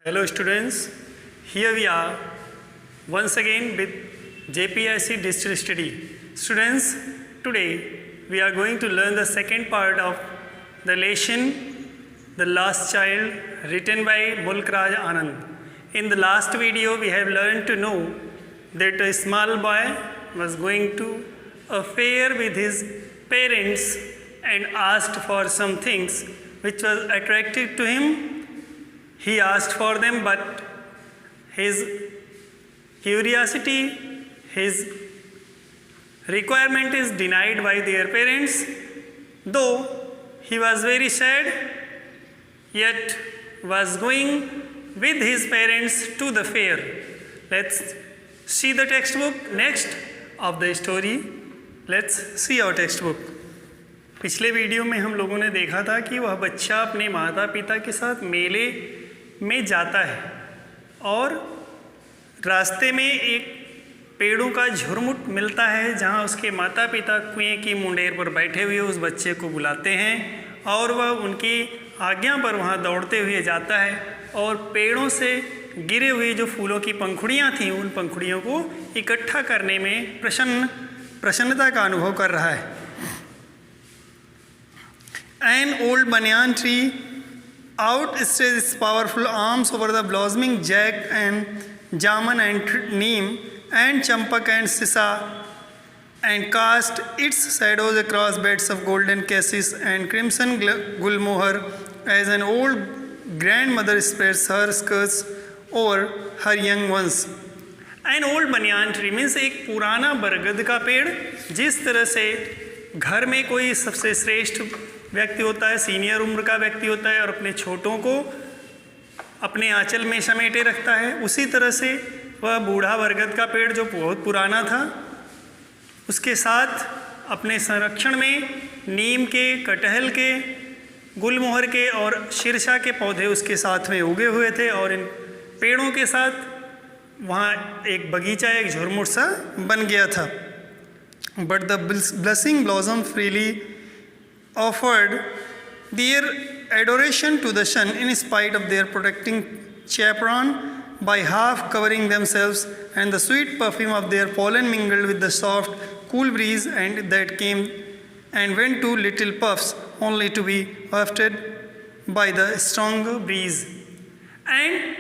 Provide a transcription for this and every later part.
Hello students, here we are once again with JPIC Digital Study. Students, today we are going to learn the second part of the lesson The Last Child written by Mulk Raj Anand. In the last video we have learned to know that a small boy was going to a fair with his parents and asked for some things which was attractive to him. He asked for them, but his curiosity, his requirement is denied by their parents. Though he was very sad, yet was going with his parents to the fair. Let's see the textbook next of the story. Let's see our textbook. पिछले video में हम लोगों ने देखा था कि वह बच्चा अपने माता पिता के साथ मेले में जाता है और रास्ते में एक पेड़ों का झुरमुट मिलता है जहाँ उसके माता पिता कुएं की मुंडेर पर बैठे हुए उस बच्चे को बुलाते हैं और वह उनकी आज्ञा पर वहाँ दौड़ते हुए जाता है और पेड़ों से गिरे हुए जो फूलों की पंखुड़ियाँ थीं उन पंखुड़ियों को इकट्ठा करने में प्रसन्नता का अनुभव कर रहा है. An old banyan tree outstretched its powerful arms over the blossoming jack and jamun and neem and champak and sisa and cast its shadows across beds of golden cassis and crimson gulmohar as an old grandmother spreads her skirts over her young ones. An old banyan tree means एक पुराना बरगद का पेड़. जिस तरह से घर में कोई सबसे श्रेष्ठ व्यक्ति होता है, सीनियर उम्र का व्यक्ति होता है और अपने छोटों को अपने आंचल में समेटे रखता है, उसी तरह से वह बूढ़ा बरगद का पेड़ जो बहुत पुराना था उसके साथ अपने संरक्षण में नीम के, कटहल के, गुलमोहर के और शीर्षा के पौधे उसके साथ में उगे हुए थे और इन पेड़ों के साथ वहाँ एक बगीचा, एक झुरमुट सा बन गया था. But the blushing blossom freely offered their adoration to the sun in spite of their protecting chaperon by half covering themselves, and the sweet perfume of their pollen mingled with the soft, cool breeze and that came and went to little puffs only to be wafted by the strong breeze. And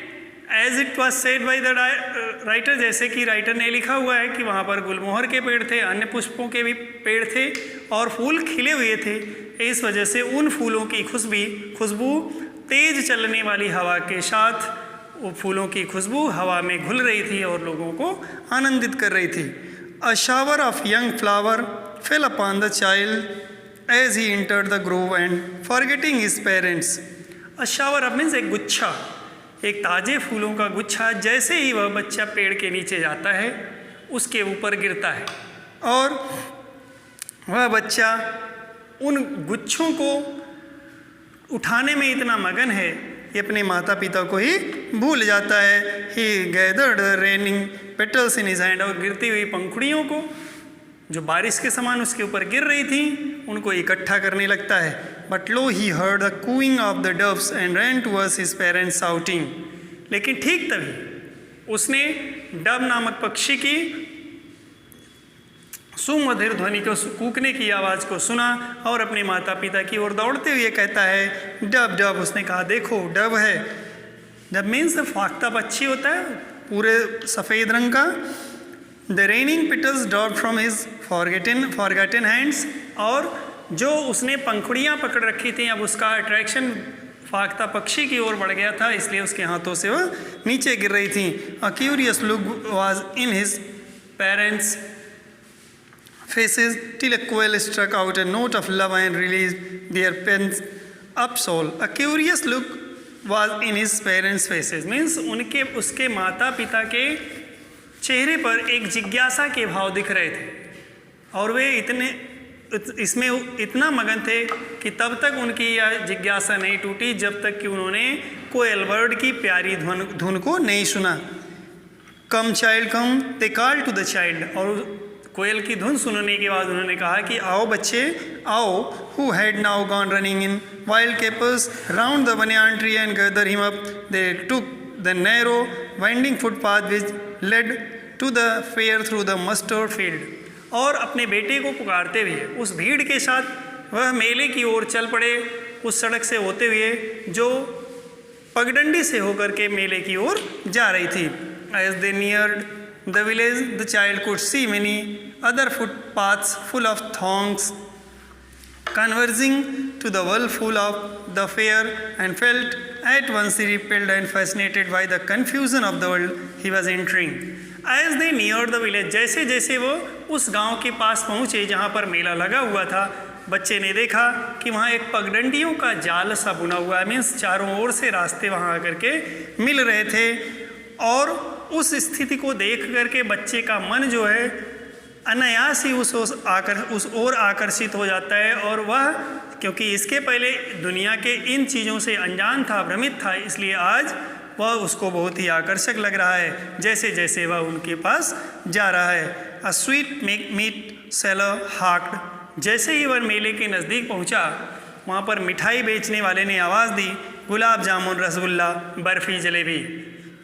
as it was said by the writer, जैसे कि writer ने लिखा हुआ है कि वहाँ पर गुलमोहर के पेड़ थे, अन्य पुष्पों के भी पेड़ थे और फूल खिले हुए थे. इस वजह से उन फूलों की खुशबू तेज चलने वाली हवा के साथ वो फूलों की खुशबू हवा में घुल रही थी और लोगों को आनंदित कर रही थी. A shower of young flower fell upon the child as he entered the grove and forgetting his parents. A shower of means एक गुच्छा, एक ताजे फूलों का गुच्छा जैसे ही वह बच्चा पेड़ के नीचे जाता है उसके ऊपर गिरता है और वह बच्चा उन गुच्छों को उठाने में इतना मगन है कि अपने माता पिता को ही भूल जाता है. He gathered the raining petals in his hand और गिरती हुई पंखुड़ियों को जो बारिश के समान उसके ऊपर गिर रही थी उनको इकट्ठा करने लगता है. But lo, he heard the cooing of the doves and ran towards his parents shouting. लेकिन ठीक तभी उसने डब नामक पक्षी की सुमधुर ध्वनि को, कूकने की आवाज़ को सुना और अपने माता पिता की ओर दौड़ते हुए कहता है डब डब. उसने कहा देखो डब है. डब मीन्स फाख्ता पक्षी होता है पूरे सफ़ेद रंग का. The raining petals dropped from his forgotten hands और जो उसने पंखुड़ियाँ पकड़ रखी थी अब उसका अट्रैक्शन फाख्ता पक्षी की ओर बढ़ गया था इसलिए उसके हाथों से वह नीचे गिर रही थी. A curious look was in his parents faces till a quail struck out a note of love and released their pent up soul. A curious look was in his parents' faces means उसके माता पिता के चेहरे पर एक जिज्ञासा के भाव दिख रहे थे और वे इसमें इतना मगन थे कि तब तक उनकी यह जिज्ञासा नहीं टूटी जब तक कि उन्होंने कोयल बर्ड की प्यारी धुन को नहीं सुना. Come child come they call to the child और कोयल की धुन सुनने के बाद उन्होंने कहा कि आओ बच्चे आओ. Who had now gone running in wild capers round the banyan tree and gathered him up. They took the narrow winding footpath which led to the fair through the mustard field. और अपने बेटे को पुकारते हुए उस भीड़ के साथ वह मेले की ओर चल पड़े, उस सड़क से होते हुए जो पगडंडी से होकर के मेले की ओर जा रही थी. As they neared the village, the child could see many other footpaths full of throngs converging to the whirlpool of the fair, and felt at once repelled and fascinated by the confusion of the world he was entering. As they neared the village, जैसे जैसे वो उस गांव के पास पहुँचे जहाँ पर मेला लगा हुआ था, बच्चे ने देखा कि वहाँ एक पगडंडियों का जाल सा बुना हुआ है, मीन्स चारों ओर से रास्ते वहाँ आकर के मिल रहे थे. और उस स्थिति को देख करके बच्चे का मन जो है अनायास ही उस ओर आकर्षित हो जाता है. और वह क्योंकि इसके पहले दुनिया के इन चीज़ों से अनजान था, भ्रमित था, इसलिए आज वह उसको बहुत ही आकर्षक लग रहा है जैसे जैसे वह उनके पास जा रहा है. A sweetmeat seller hawked. जैसे ही वह मेले के नज़दीक पहुंचा, वहाँ पर मिठाई बेचने वाले ने आवाज़ दी, गुलाब जामुन, रसगुल्ला, बर्फ़ी, जलेबी.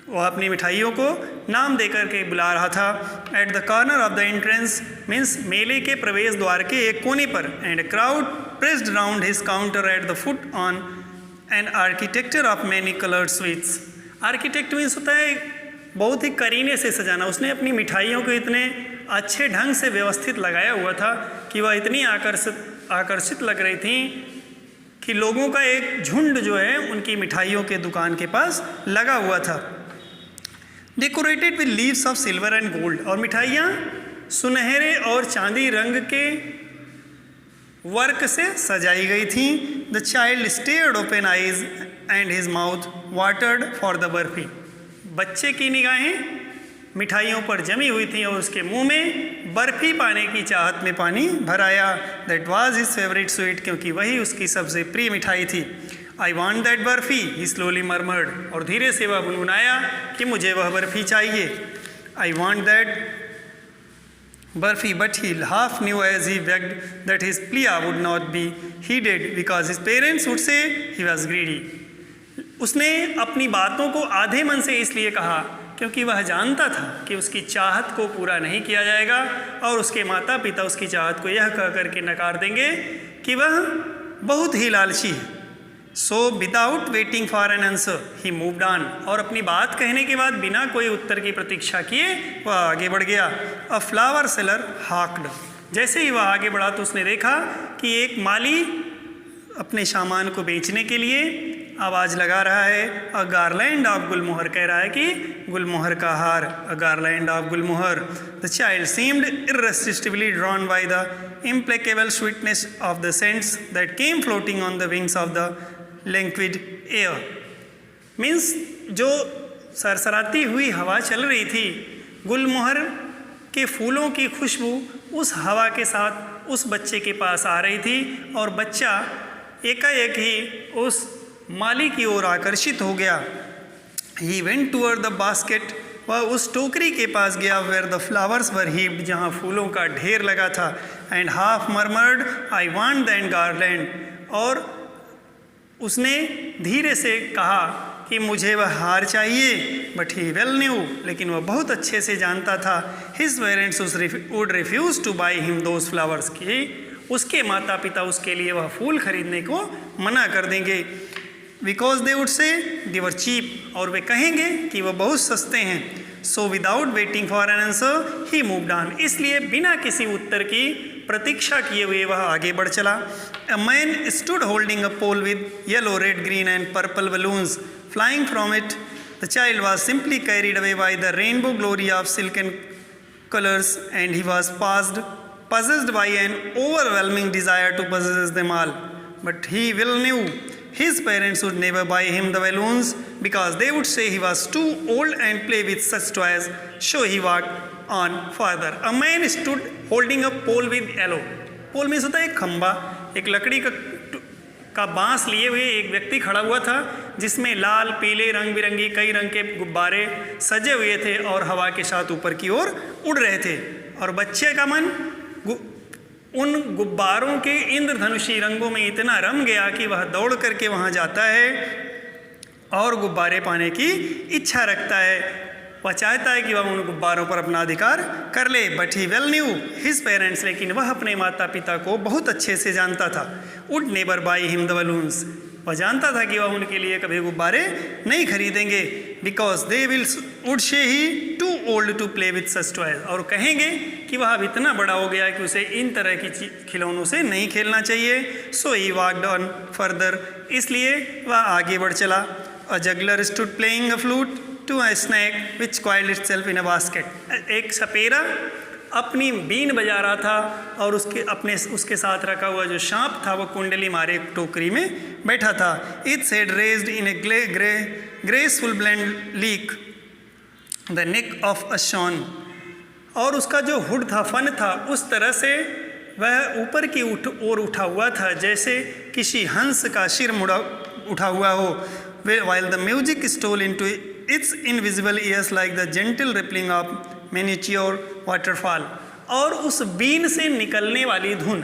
वह अपनी मिठाइयों को नाम देकर के बुला रहा था. At the corner of the entrance, means मेले के प्रवेश द्वार के एक कोने पर, and crowd pressed round his counter at the foot on an architecture of many coloured sweets. Architect means होता है बहुत ही करीने से सजाना. उसने अपनी मिठाइयों को इतने अच्छे ढंग से व्यवस्थित लगाया हुआ था कि वह इतनी आकर्षित लग रही थी कि लोगों का एक झुंड जो है उनकी मिठाइयों के दुकान के पास लगा हुआ था. Decorated with leaves of silver and gold. और मिठाइयाँ सुनहरे और चांदी रंग के वर्क से सजाई गई थी. The child stared open eyes and his mouth watered for the barfi. बच्चे की निगाहें मिठाइयों पर जमी हुई थी और उसके मुंह में बर्फी पाने की चाहत में पानी भर आया. That was his favourite sweet. क्योंकि वही उसकी सबसे प्रिय मिठाई थी. आई want that barfi, he slowly murmured. और धीरे से वह गुनगुनाया कि मुझे वह बर्फी चाहिए. I want that barfi, but he half knew as he begged that his plea would not be heeded because his parents would say he was greedy. उसने अपनी बातों को आधे मन से इसलिए कहा क्योंकि वह जानता था कि उसकी चाहत को पूरा नहीं किया जाएगा और उसके माता पिता उसकी चाहत को यह कह करके नकार देंगे कि वह बहुत ही लालची है. So without waiting for an answer he moved on. और अपनी बात कहने के बाद बिना कोई उत्तर की प्रतीक्षा किए वह आगे बढ़ गया. A flower seller hawked. जैसे ही वह आगे बढ़ा तो उसने देखा कि एक माली अपने सामान को बेचने के लिए आवाज़ लगा रहा है. A garland of gulmohar. कह रहा है कि गुलमोहर का हार. A garland of gulmohar. The child seemed irresistibly drawn by the implacable sweetness of the scents that came floating on the wings of the languid air. Means जो सरसराती हुई हवा चल रही थी, गुलमोहर के फूलों की खुशबू उस हवा के साथ उस बच्चे के पास आ रही थी और बच्चा एकाएक ही उस माली की ओर आकर्षित हो गया. He went toward the basket. वह उस टोकरी के पास गया where the flowers were heaped. जहाँ फूलों का ढेर लगा था. And half murmured I want that garland. और उसने धीरे से कहा कि मुझे वह हार चाहिए. But he well knew. लेकिन वह बहुत अच्छे से जानता था his parents would refuse to buy him those flowers. कि उसके माता पिता उसके लिए वह फूल खरीदने को मना कर देंगे. बिकॉज दे वुड से दे वर चीप. और वे कहेंगे कि वह बहुत सस्ते हैं. So without waiting for an answer he moved on. इसलिए बिना किसी उत्तर की प्रतीक्षा किए हुए वह आगे बढ़ चला. A man stood holding a pole with yellow, red, green and purple balloons flying from it. The child was simply carried away by the rainbow glory of silken colours and he was possessed by an overwhelming desire to possess them all. But he well knew his parents would never buy him the balloons because they would say he was too old and play with such toys. So he walked on further. A man stood holding a pole with yellow. Pole means होता है एक खंबा. एक लकड़ी का बांस लिए हुए एक व्यक्ति खड़ा हुआ था जिसमें लाल, पीले, रंग बिरंगी कई रंग के गुब्बारे सजे हुए थे और हवा के साथ ऊपर की ओर उड़ रहे थे. और बच्चे का मन उन गुब्बारों के इंद्रधनुषी रंगों में इतना रम गया कि वह दौड़ करके वहाँ जाता है और गुब्बारे पाने की इच्छा रखता है। वह चाहता है कि वह उन गुब्बारों पर अपना अधिकार कर ले। But he well new his parents, लेकिन वह अपने माता पिता को बहुत अच्छे से जानता था। Would never by him the balloons, वह जानता था कि वह उनके लिए कभी गुब्बारे नहीं खरीदेंगे। Because they would say he too old to play with such toys, और कहेंगे कि वह अब इतना बड़ा हो गया कि उसे इन तरह की खिलौनों से नहीं खेलना चाहिए। So he walked on further, इसलिए वह आगे बढ़ चला। A juggler stood playing a flute to a snake which coiled itself in a basket, एक सपेरा अपनी बीन बजा रहा था और उसके साथ रखा हुआ जो सांप था वो कुंडली मारे एक टोकरी में बैठा था। Its head raised in a graceful blend like the neck of a swan, और उसका जो हुड था, फन था, उस तरह से वह ऊपर की ओर उठा हुआ था जैसे किसी हंस का सिर मुड़ा उठा हुआ हो। while the music stole into its invisible ears like the gentle rippling of miniature waterfall, और उस बीन से निकलने वाली धुन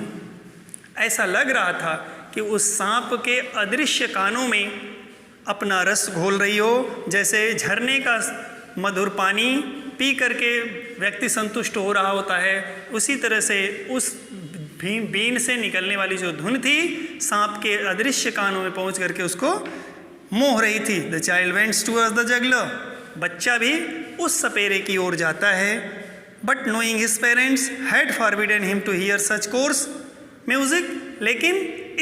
ऐसा लग रहा था कि उस सांप के अदृश्य कानों में अपना रस घोल रही हो, जैसे झरने का मधुर पानी पी करके व्यक्ति संतुष्ट हो रहा होता है, उसी तरह से उस बीन से निकलने वाली जो धुन थी सांप के अदृश्य कानों में पहुंच करके उसको मोह रही थी। The child went towards the juggler, बच्चा भी उस सपेरे की ओर जाता है। But knowing his parents had forbidden him to hear such coarse music, लेकिन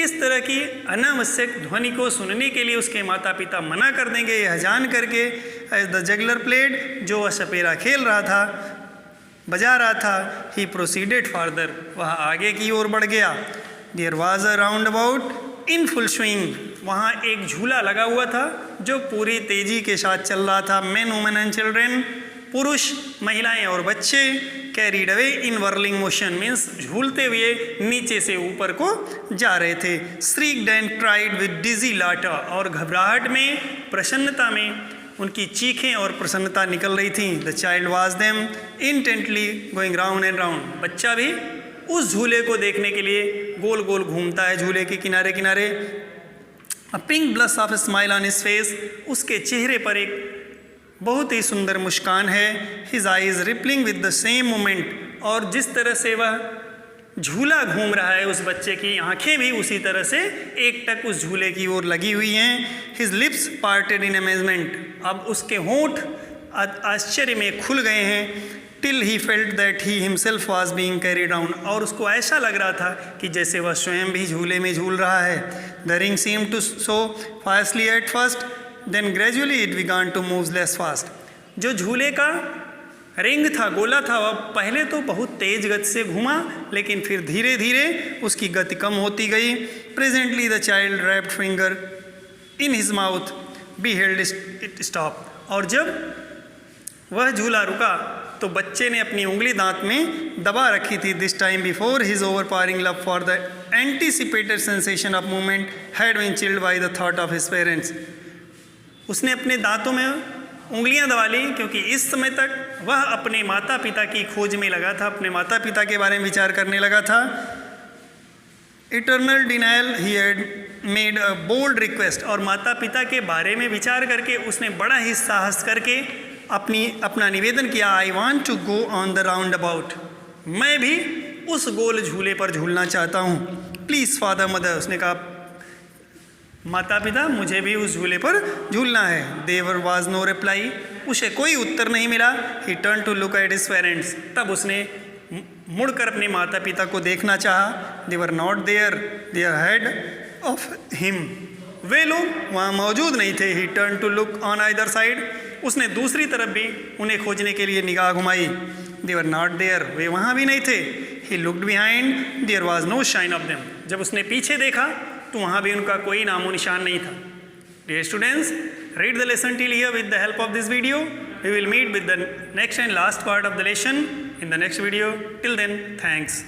इस तरह की अनावश्यक ध्वनि को सुनने के लिए उसके माता पिता मना कर देंगे, यह जान करके एज द जगलर प्लेड, जो वह सपेरा खेल रहा था, बजा रहा था, ही प्रोसीडेड फार्दर, वह आगे की ओर बढ़ गया। There was a roundabout in full swing, वहाँ एक झूला लगा हुआ था जो पूरी तेजी के साथ चल रहा था। मेन वुमेन एंड चिल्ड्रेन, पुरुष, महिलाएं और बच्चे, carried away in whirling motion, means झूलते हुए नीचे से ऊपर को जा रहे थे। श्रीक्ड एंड क्राइड विद डिजी लाटर, और घबराहट में, प्रसन्नता में उनकी चीखें और प्रसन्नता निकल रही थी। The child was them intently going round and round, बच्चा भी उस झूले को देखने के लिए गोल गोल घूमता है झूले के किनारे किनारे। A pink blush of a smile on his face, उसके चेहरे पर एक बहुत ही सुंदर मुस्कान है। His eyes rippling with the same moment, और जिस तरह से वह झूला घूम रहा है उस बच्चे की आंखें भी उसी तरह से एक टक उस झूले की ओर लगी हुई हैं। His lips parted in amazement, अब उसके होंठ आश्चर्य में खुल गए हैं। Till he felt that he himself was being carried down, और उसको ऐसा लग रहा था कि जैसे वह स्वयं भी झूले में झूल रहा है। The ring seem to so fastly at first, then gradually it began to move less fast, जो झूले का रिंग था, गोला था, वह पहले तो बहुत तेज गति से घुमा, लेकिन फिर धीरे धीरे उसकी गति कम होती गई। Presently the child wrapped finger in his mouth beheld it stop, और जब वह झूला रुका तो बच्चे ने अपनी उंगली दांत में दबा रखी थी। This time before his overpowering love for the anticipated sensation of movement had been chilled by the thought of his parents, उसने अपने दांतों में उंगलियां दबा ली, क्योंकि इस समय तक वह अपने माता पिता की खोज में लगा था, अपने माता पिता के बारे में विचार करने लगा था। Eternal denial he had made a bold request, और माता पिता के बारे में विचार करके उसने बड़ा ही साहस करके अपना निवेदन किया। I want to go on the roundabout, मैं भी उस गोल झूले पर झूलना चाहता हूँ। प्लीज़ फादर मदर, उसने कहा माता पिता मुझे भी उस झूले पर झूलना है। देवर वाज नो रिप्लाई, उसे कोई उत्तर नहीं मिला। He turned to look at his parents, तब उसने मुड़कर अपने माता पिता को देखना चाहा। They were not there, they are head of him, वे लोग वहाँ मौजूद नहीं थे। He turned to look on either side, उसने दूसरी तरफ भी उन्हें खोजने के लिए निगाह घुमाई। दे वर नॉट देयर, वे वहाँ भी नहीं थे। He looked behind, there was no shine of them, जब उसने पीछे देखा तो वहाँ भी उनका कोई नामो निशान नहीं था। Dear students, read the lesson till here with the help of this video. We will meet with the next and last part of the lesson in the next video. Till then, thanks.